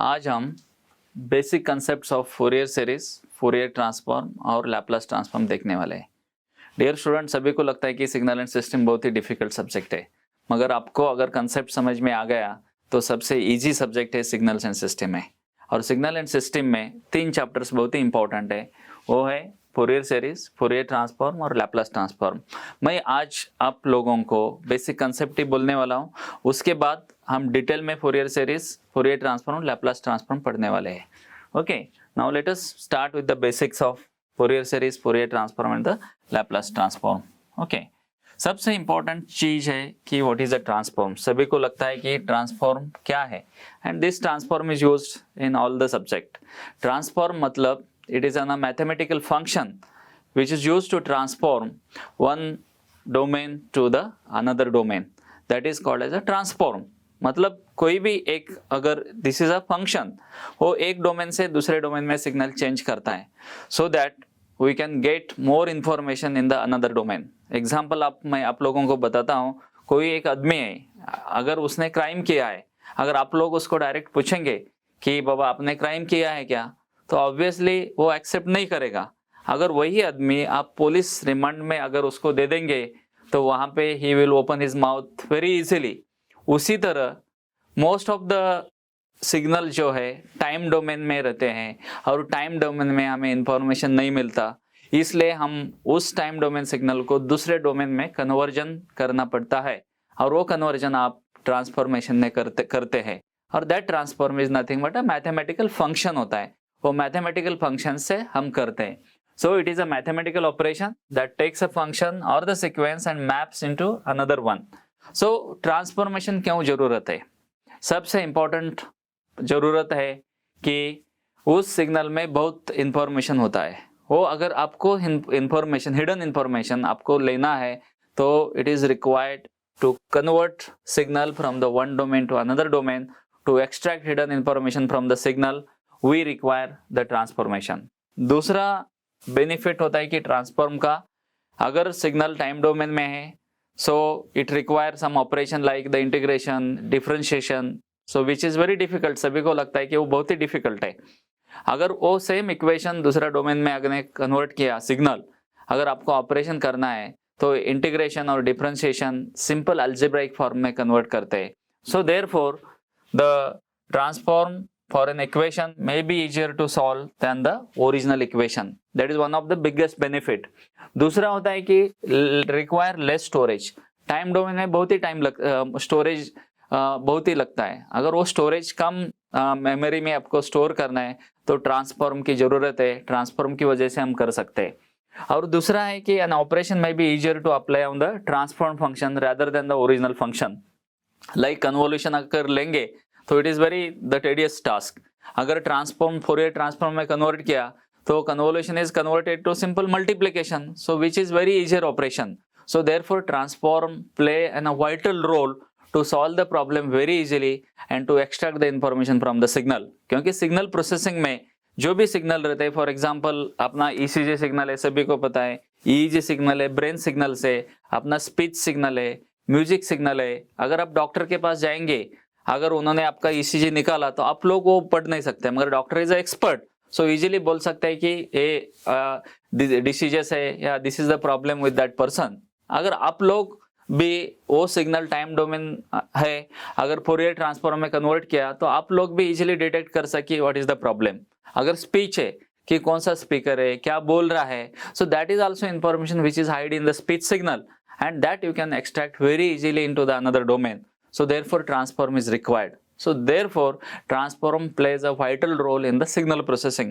आज हम basic concepts of Fourier series, Fourier transform और लैपलास ट्रांसफॉर्म देखने वाले हैं। डियर स्टूडेंट, सभी को लगता है कि सिग्नल एंड सिस्टम बहुत ही डिफिकल्ट सब्जेक्ट है, मगर आपको अगर कंसेप्ट समझ में आ गया तो सबसे इजी सब्जेक्ट है सिग्नल्स एंड सिस्टम है। और सिग्नल एंड सिस्टम में 3 चैप्टर्स बहुत ही इंपॉर्टेंट है, वो है फोरियर सीरीज, फोरियर ट्रांसफॉर्म और लैपलास ट्रांसफॉर्म। मैं आज आप लोगों को बेसिक कंसेप्ट ही बोलने वाला हूँ, उसके बाद हम डिटेल में Fourier series, Fourier transform, Laplace transform पढ़ने वाले हैं। Okay, now let us start with the basics of Fourier series, Fourier transform and the Laplace transform. Okay, सबसे इंपॉर्टेंट चीज है कि व्हाट इज अ ट्रांसफॉर्म। सभी को लगता है कि ट्रांसफॉर्म क्या है, and this transform is used in all the subject. Transform मतलब it is a mathematical function which is used to transform one domain to the another domain, that is called as a transform। मतलब कोई भी एक, अगर this is a function, वो एक domain से दूसरे डोमेन में सिग्नल चेंज करता है so that we can get more information in the another domain. Example मैं आप लोगों को बताता हूँ। कोई एक आदमी है, अगर उसने क्राइम किया है, अगर आप लोग उसको डायरेक्ट पूछेंगे कि बाबा आपने क्राइम किया है क्या, तो ऑब्वियसली वो एक्सेप्ट नहीं करेगा। अगर वही आदमी आप पुलिस रिमांड में अगर उसको दे देंगे तो वहां पे he will open his mouth very easily. उसी तरह मोस्ट ऑफ द सिग्नल जो है टाइम डोमेन में रहते हैं, और टाइम डोमेन में हमें इंफॉर्मेशन नहीं मिलता, इसलिए हम उस टाइम डोमेन सिग्नल को दूसरे डोमेन में कन्वर्जन करना पड़ता है, और वो कन्वर्जन आप ट्रांसफॉर्मेशन में करते हैं। और that transform is nothing but a mathematical function होता है, वो मैथमेटिकल फंक्शन से हम करते हैं। So it is a mathematical operation that takes a function और the sequence and maps into another one. So transformation क्यों जरूरत है? सबसे इंपॉर्टेंट जरूरत है कि उस सिग्नल में बहुत इंफॉर्मेशन होता है, वो अगर आपको इंफॉर्मेशन, हिडन इंफॉर्मेशन आपको लेना है, तो it is required to convert signal from the one domain to another domain. To extract hidden information from the signal we require the transformation। दूसरा बेनिफिट होता है कि ट्रांसफॉर्म का, अगर सिग्नल टाइम डोमेन में है so it require some operation like the integration, differentiation, so which is very difficult. सभी को लगता है कि वो बहुत ही डिफिकल्ट है। अगर वो सेम इक्वेशन दूसरा डोमेन में अगर कन्वर्ट किया सिग्नल, अगर आपको ऑपरेशन करना है तो इंटीग्रेशन और डिफरेंशिएशन सिंपल अलजेब्राइक फॉर्म में कन्वर्ट करते हैं। So therefore the transform for an equation may be easier to solve than the original equation। that is one of the biggest benefit। दूसरा होता है कि require less storage। Time domain में बहुत ही storage बहुत ही लगता है। अगर वो स्टोरेज कम मेमोरी में आपको स्टोर करना है तो ट्रांसफॉर्म की जरूरत है, ट्रांसफॉर्म की वजह से हम कर सकते हैं। और दूसरा है कि an operation may be easier to apply on the transform function rather than the original function। like convolution अगर लेंगे तो it is very the tedious task. अगर ट्रांसफॉर्म, फोरियर ट्रांसफॉर्म में कन्वर्ट किया तो convolution is converted to simple multiplication, so which is very easier operation. So therefore transform play an a vital role to solve the problem very easily and to extract the information from the signal. क्योंकि signal processing में जो भी signal रहते हैं, for example अपना ECG signal है, सभी को पता है, ईईजी सिग्नल है, ब्रेन सिग्नल से अपना स्पीच सिग्नल है, म्यूजिक सिग्नल है। अगर आप डॉक्टर के पास जाएंगे, अगर उन्होंने आपका ईसीजी निकाला तो आप लोग वो पढ़ नहीं सकते, मगर doctor is expert, so easily बोल सकते हैं कि ये डिसीजेस है या this is the problem with that person. अगर आप लोग भी वो सिग्नल टाइम डोमेन है, अगर फोरियर ट्रांसफॉर्म में कन्वर्ट किया तो आप लोग भी इजीली डिटेक्ट कर सके व्हाट इज द प्रॉब्लम। अगर स्पीच है कि कौन सा स्पीकर है, क्या बोल रहा है, so that is also information which is hide in the speech signal, and that you can extract very easily into the another domain. So therefore transform is required। So therefore transform plays a vital role in the signal processing।